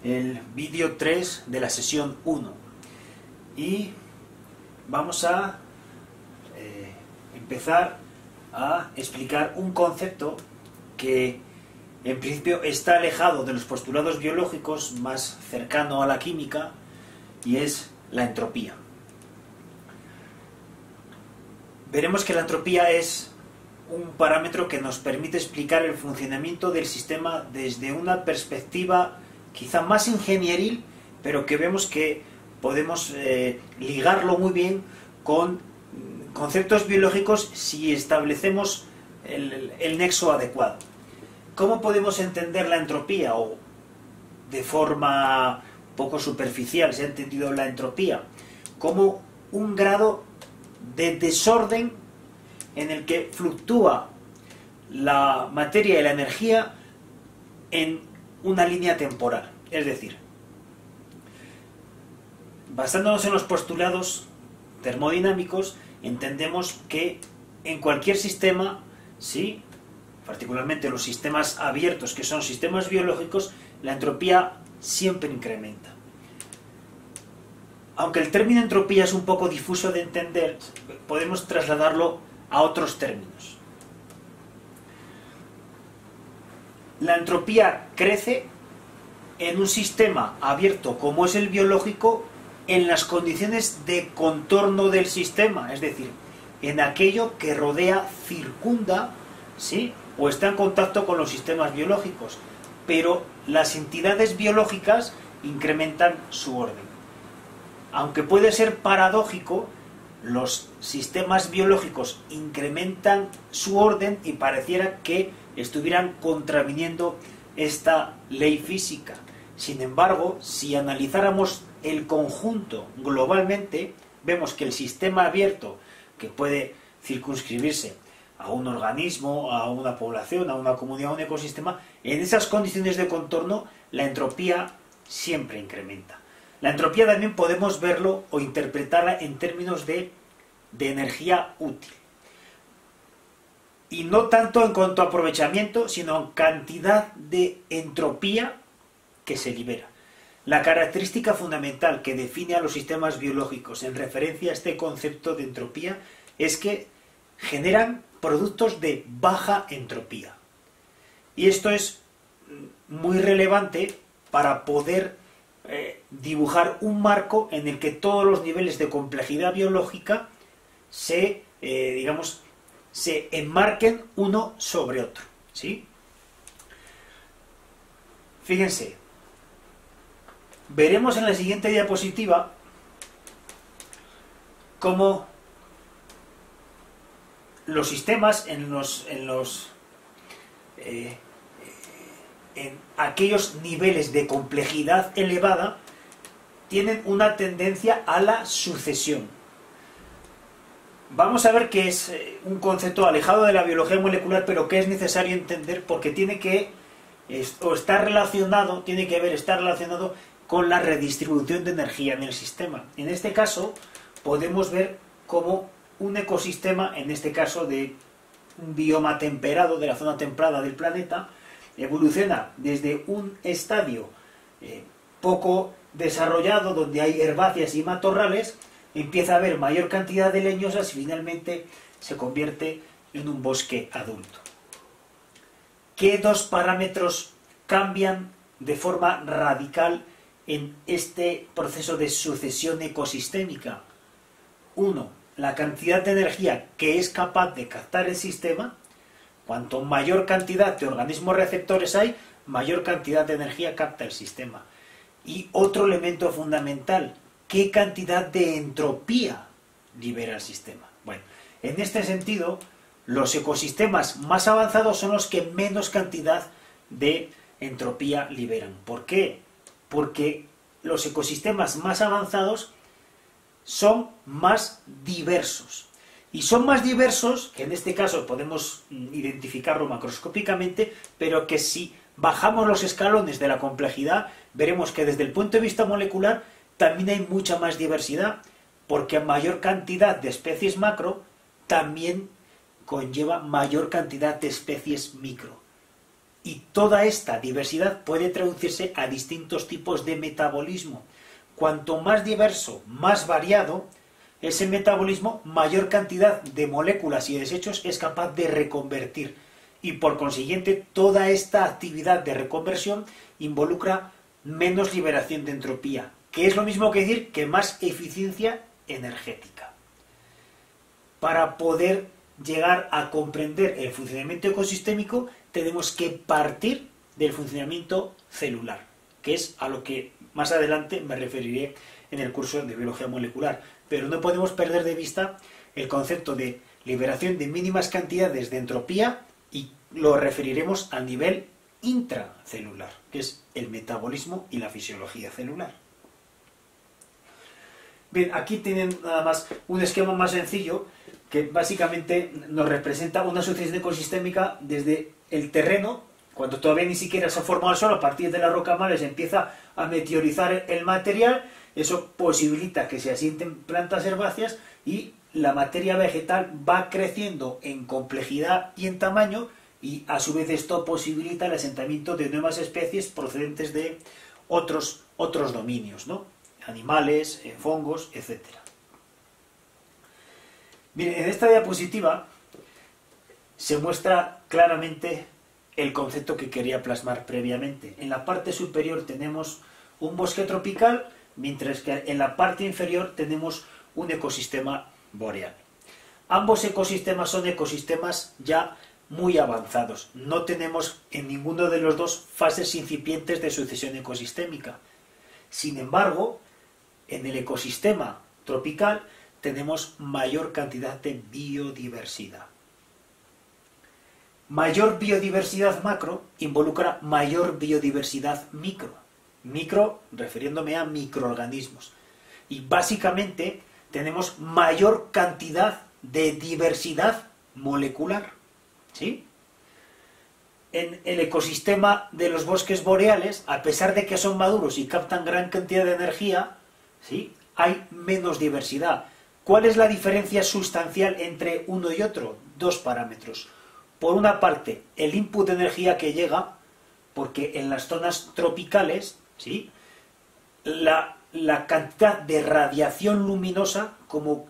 el vídeo 3 de la sesión 1 y vamos a empezar a explicar un concepto que en principio está alejado de los postulados biológicos, más cercano a la química, y es la entropía. Veremos que la entropía es un parámetro que nos permite explicar el funcionamiento del sistema desde una perspectiva quizá más ingenieril, pero que vemos que podemos ligarlo muy bien con conceptos biológicos si establecemos el nexo adecuado. ¿Cómo podemos entender la entropía? O de forma poco superficial se ha entendido la entropía como un grado de desorden en el que fluctúa la materia y la energía en una línea temporal. Es decir, basándonos en los postulados termodinámicos, entendemos que en cualquier sistema, sí, particularmente los sistemas abiertos, que son sistemas biológicos, la entropía siempre incrementa. Aunque el término entropía es un poco difuso de entender, podemos trasladarlo a otros términos. La entropía crece en un sistema abierto como es el biológico en las condiciones de contorno del sistema, es decir, en aquello que rodea, circunda, ¿sí?, o está en contacto con los sistemas biológicos, pero las entidades biológicas incrementan su orden. Aunque puede ser paradójico, los sistemas biológicos incrementan su orden y pareciera que estuvieran contraviniendo esta ley física. Sin embargo, si analizáramos el conjunto globalmente, vemos que el sistema abierto, que puede circunscribirse a un organismo, a una población, a una comunidad, a un ecosistema, en esas condiciones de contorno la entropía siempre incrementa. La entropía también podemos verlo o interpretarla en términos de energía útil. Y no tanto en cuanto a aprovechamiento, sino en cantidad de entropía que se libera. La característica fundamental que define a los sistemas biológicos en referencia a este concepto de entropía es que generan productos de baja entropía. Y esto es muy relevante para poder dibujar un marco en el que todos los niveles de complejidad biológica se enmarquen uno sobre otro, ¿sí? Fíjense, veremos en la siguiente diapositiva cómo los sistemas en aquellos niveles de complejidad elevada tienen una tendencia a la sucesión. Vamos a ver que es un concepto alejado de la biología molecular, pero que es necesario entender porque tiene que estar relacionado con la redistribución de energía en el sistema. En este caso podemos ver cómo un ecosistema, en este caso de un bioma temperado, de la zona templada del planeta, evoluciona desde un estadio poco desarrollado, donde hay herbáceas y matorrales, empieza a haber mayor cantidad de leñosas y finalmente se convierte en un bosque adulto. ¿Qué dos parámetros cambian de forma radical en este proceso de sucesión ecosistémica? Uno, la cantidad de energía que es capaz de captar el sistema. Cuanto mayor cantidad de organismos receptores hay, mayor cantidad de energía capta el sistema. Y otro elemento fundamental, ¿qué cantidad de entropía libera el sistema? Bueno, en este sentido, los ecosistemas más avanzados son los que menos cantidad de entropía liberan. ¿Por qué? Porque los ecosistemas más avanzados son más diversos. Y son más diversos, que en este caso podemos identificarlo macroscópicamente, pero que si bajamos los escalones de la complejidad, veremos que desde el punto de vista molecular también hay mucha más diversidad, porque mayor cantidad de especies macro también conlleva mayor cantidad de especies micro. Y toda esta diversidad puede traducirse a distintos tipos de metabolismo. Cuanto más diverso, más variado, ese metabolismo, mayor cantidad de moléculas y desechos es capaz de reconvertir. Y por consiguiente, toda esta actividad de reconversión involucra menos liberación de entropía, que es lo mismo que decir que más eficiencia energética. Para poder llegar a comprender el funcionamiento ecosistémico, tenemos que partir del funcionamiento celular, que es a lo que más adelante me referiré en el curso de biología molecular. Pero no podemos perder de vista el concepto de liberación de mínimas cantidades de entropía y lo referiremos al nivel intracelular, que es el metabolismo y la fisiología celular. Bien, aquí tienen nada más un esquema más sencillo que básicamente nos representa una sucesión ecosistémica desde el terreno, cuando todavía ni siquiera se ha formado el suelo, a partir de la roca madre se empieza a meteorizar el material, eso posibilita que se asienten plantas herbáceas y la materia vegetal va creciendo en complejidad y en tamaño, y a su vez esto posibilita el asentamiento de nuevas especies procedentes de otros dominios, ¿no? Animales, hongos, etc. Bien, en esta diapositiva se muestra claramente el concepto que quería plasmar previamente. En la parte superior tenemos un bosque tropical, mientras que en la parte inferior tenemos un ecosistema boreal. Ambos ecosistemas son ecosistemas ya muy avanzados. No tenemos en ninguno de los dos fases incipientes de sucesión ecosistémica. Sin embargo, en el ecosistema tropical tenemos mayor cantidad de biodiversidad. Mayor biodiversidad macro involucra mayor biodiversidad micro. Micro refiriéndome a microorganismos. Y básicamente tenemos mayor cantidad de diversidad molecular. ¿Sí? En el ecosistema de los bosques boreales, a pesar de que son maduros y captan gran cantidad de energía, ¿sí?, hay menos diversidad. ¿Cuál es la diferencia sustancial entre uno y otro? Dos parámetros. Por una parte, el input de energía que llega, porque en las zonas tropicales, ¿sí?, la cantidad de radiación luminosa, como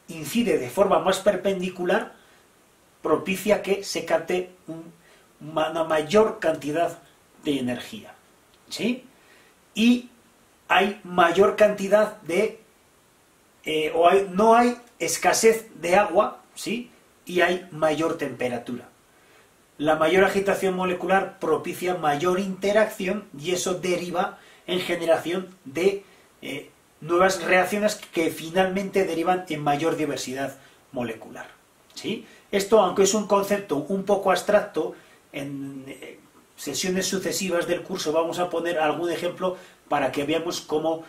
incide de forma más perpendicular, propicia que se capte una mayor cantidad de energía, ¿sí? Y hay mayor cantidad de... no hay escasez de agua, ¿sí?, y hay mayor temperatura. La mayor agitación molecular propicia mayor interacción y eso deriva en generación de nuevas reacciones que finalmente derivan en mayor diversidad molecular, ¿sí? Esto, aunque es un concepto un poco abstracto, en sesiones sucesivas del curso vamos a poner algún ejemplo para que veamos cómo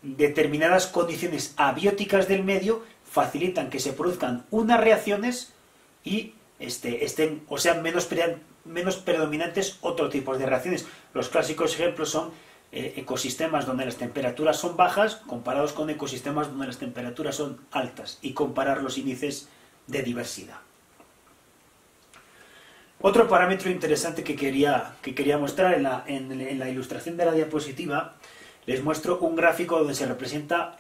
determinadas condiciones abióticas del medio facilitan que se produzcan unas reacciones y estén o sean menos predominantes otro tipo de reacciones. Los clásicos ejemplos son ecosistemas donde las temperaturas son bajas comparados con ecosistemas donde las temperaturas son altas, y comparar los índices de diversidad. Otro parámetro interesante que quería mostrar en la ilustración de la diapositiva, les muestro un gráfico donde se representa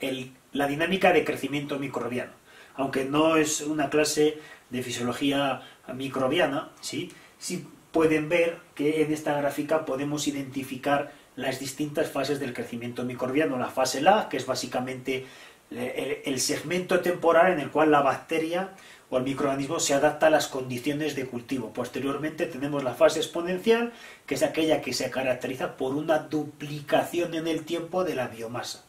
la dinámica de crecimiento microbiano. Aunque no es una clase de fisiología microbiana, ¿sí?, sí pueden ver que en esta gráfica podemos identificar las distintas fases del crecimiento microbiano. La fase lag, que es básicamente el segmento temporal en el cual la bacteria o el microorganismo se adapta a las condiciones de cultivo. Posteriormente tenemos la fase exponencial, que es aquella que se caracteriza por una duplicación en el tiempo de la biomasa.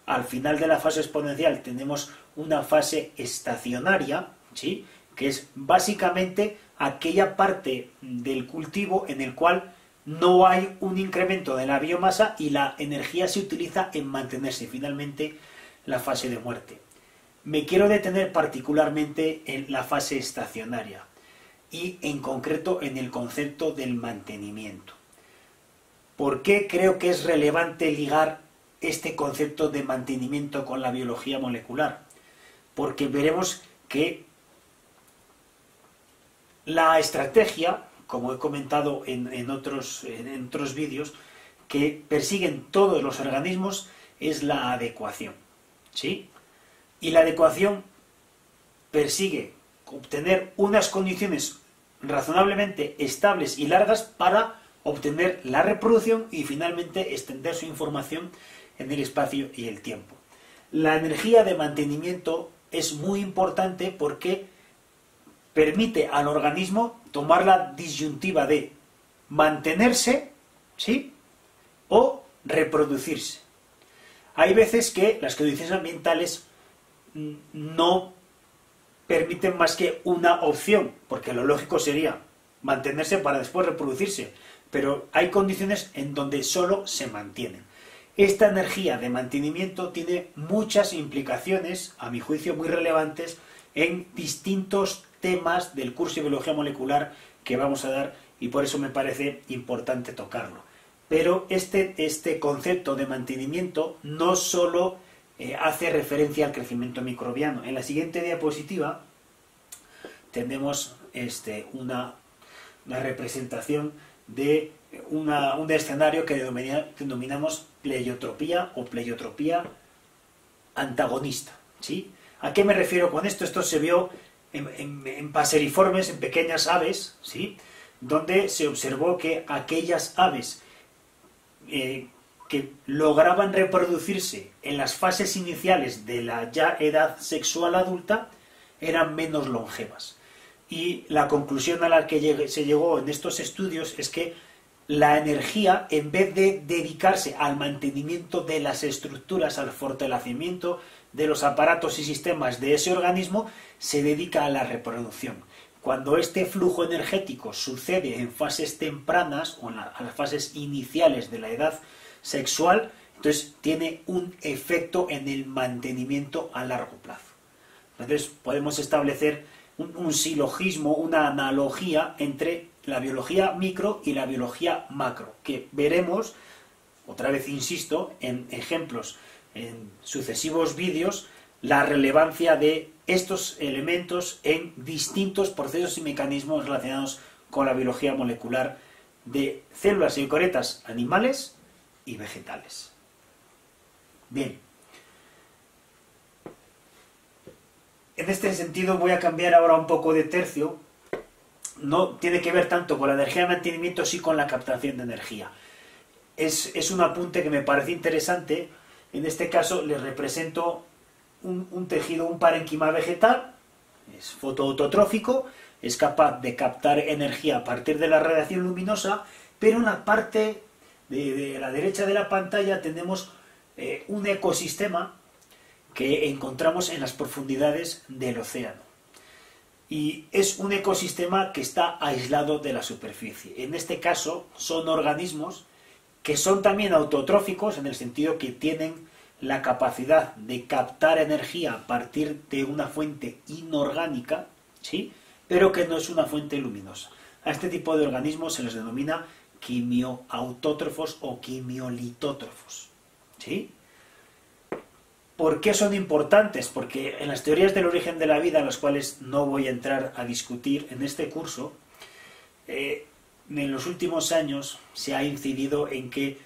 Al final de la fase exponencial tenemos una fase estacionaria, ¿sí?, que es básicamente aquella parte del cultivo en el cual no hay un incremento de la biomasa y la energía se utiliza en mantenerse. Finalmente, la fase de muerte. Me quiero detener particularmente en la fase estacionaria y en concreto en el concepto del mantenimiento. ¿Por qué creo que es relevante ligar este concepto de mantenimiento con la biología molecular? Porque veremos que la estrategia como he comentado en otros vídeos, que persiguen todos los organismos es la adecuación, ¿sí? Y la adecuación persigue obtener unas condiciones razonablemente estables y largas para obtener la reproducción y finalmente extender su información en el espacio y el tiempo. La energía de mantenimiento es muy importante porque permite al organismo tomar la disyuntiva de mantenerse, ¿sí?, o reproducirse. Hay veces que las condiciones ambientales no permiten más que una opción, porque lo lógico sería mantenerse para después reproducirse, pero hay condiciones en donde solo se mantienen. Esta energía de mantenimiento tiene muchas implicaciones, a mi juicio muy relevantes, en distintos temas del curso de biología molecular que vamos a dar, y por eso me parece importante tocarlo. Pero este concepto de mantenimiento no solo hace referencia al crecimiento microbiano. En la siguiente diapositiva tenemos una representación de un escenario que denominamos pleiotropía o pleiotropía antagonista, ¿sí? ¿A qué me refiero con esto? Esto se vio en paseriformes, en pequeñas aves, ¿sí?, donde se observó que aquellas aves que lograban reproducirse en las fases iniciales de la ya edad sexual adulta eran menos longevas. Y la conclusión a la que se llegó en estos estudios es que la energía, en vez de dedicarse al mantenimiento de las estructuras, al fortalecimiento de los aparatos y sistemas de ese organismo, se dedica a la reproducción. Cuando este flujo energético sucede en fases tempranas o en las fases iniciales de la edad sexual, entonces tiene un efecto en el mantenimiento a largo plazo. Entonces podemos establecer un silogismo, una analogía entre la biología micro y la biología macro, que veremos, otra vez insisto, en ejemplos, en sucesivos vídeos, la relevancia de estos elementos en distintos procesos y mecanismos relacionados con la biología molecular de células eucariotas animales y vegetales. Bien. En este sentido voy a cambiar ahora un poco de tercio. No tiene que ver tanto con la energía de mantenimiento, sí con la captación de energía. Es un apunte que me parece interesante. En este caso les represento un tejido, un parénquima vegetal, es fotoautotrófico, es capaz de captar energía a partir de la radiación luminosa, pero en la parte de la derecha de la pantalla tenemos un ecosistema que encontramos en las profundidades del océano. Y es un ecosistema que está aislado de la superficie. En este caso son organismos que son también autotróficos, en el sentido que tienen la capacidad de captar energía a partir de una fuente inorgánica, ¿sí?, pero que no es una fuente luminosa. A este tipo de organismos se les denomina quimioautótrofos o quimiolitótrofos, ¿sí? ¿Por qué son importantes? Porque en las teorías del origen de la vida, las cuales no voy a entrar a discutir en este curso, en los últimos años se ha incidido en que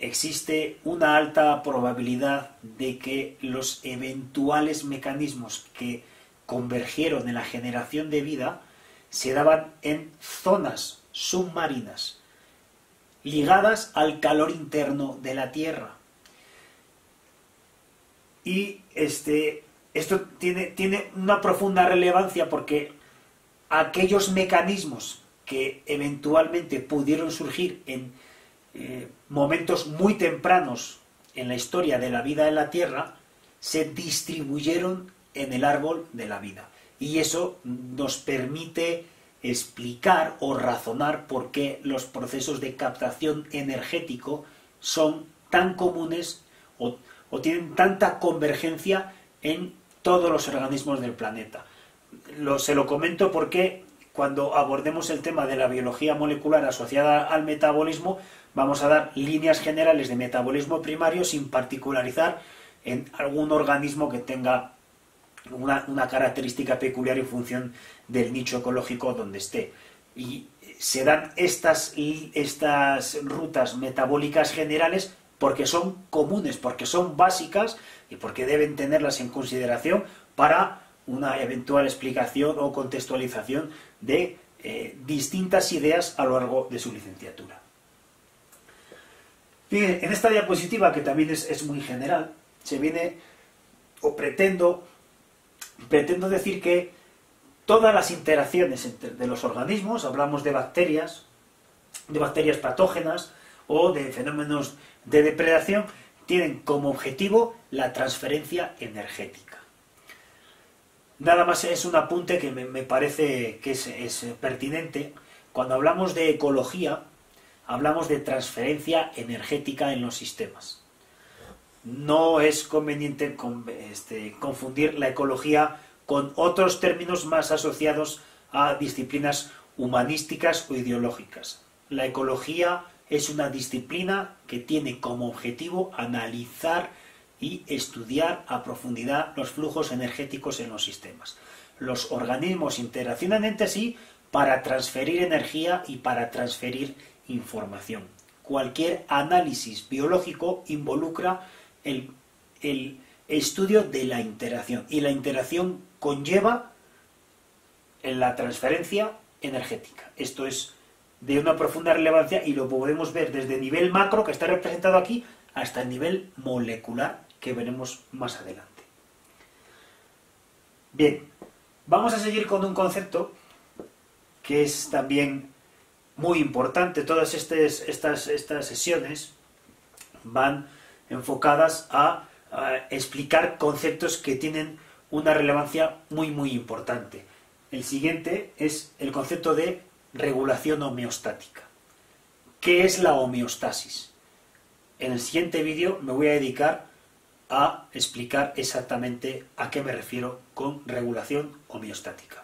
existe una alta probabilidad de que los eventuales mecanismos que convergieron en la generación de vida se daban en zonas submarinas ligadas al calor interno de la Tierra. Y esto tiene una profunda relevancia porque aquellos mecanismos que eventualmente pudieron surgir en momentos muy tempranos en la historia de la vida en la Tierra se distribuyeron en el árbol de la vida. Y eso nos permite explicar o razonar por qué los procesos de captación energético son tan comunes o tienen tanta convergencia en todos los organismos del planeta. Se lo comento porque cuando abordemos el tema de la biología molecular asociada al metabolismo, vamos a dar líneas generales de metabolismo primario sin particularizar en algún organismo que tenga una característica peculiar en función del nicho ecológico donde esté. Y se dan estas rutas metabólicas generales porque son comunes, porque son básicas y porque deben tenerlas en consideración para una eventual explicación o contextualización de distintas ideas a lo largo de su licenciatura. Bien, en esta diapositiva, que también es muy general, se viene, o pretendo decir que todas las interacciones de los organismos, hablamos de bacterias patógenas o de fenómenos de depredación, tienen como objetivo la transferencia energética. Nada más es un apunte que me parece que es pertinente. Cuando hablamos de ecología, hablamos de transferencia energética en los sistemas. No es conveniente confundir la ecología con otros términos más asociados a disciplinas humanísticas o ideológicas. La ecología es una disciplina que tiene como objetivo analizar y estudiar a profundidad los flujos energéticos en los sistemas. Los organismos interaccionan entre sí para transferir energía y para transferir información. Cualquier análisis biológico involucra el estudio de la interacción, y la interacción conlleva en la transferencia energética. Esto es de una profunda relevancia y lo podemos ver desde el nivel macro, que está representado aquí, hasta el nivel molecular, que veremos más adelante. Bien, vamos a seguir con un concepto que es también muy importante. Todas estas sesiones van enfocadas a explicar conceptos que tienen una relevancia muy importante. El siguiente es el concepto de regulación homeostática. ¿Qué es la homeostasis? En el siguiente vídeo me voy a dedicar a explicar exactamente a qué me refiero con regulación homeostática.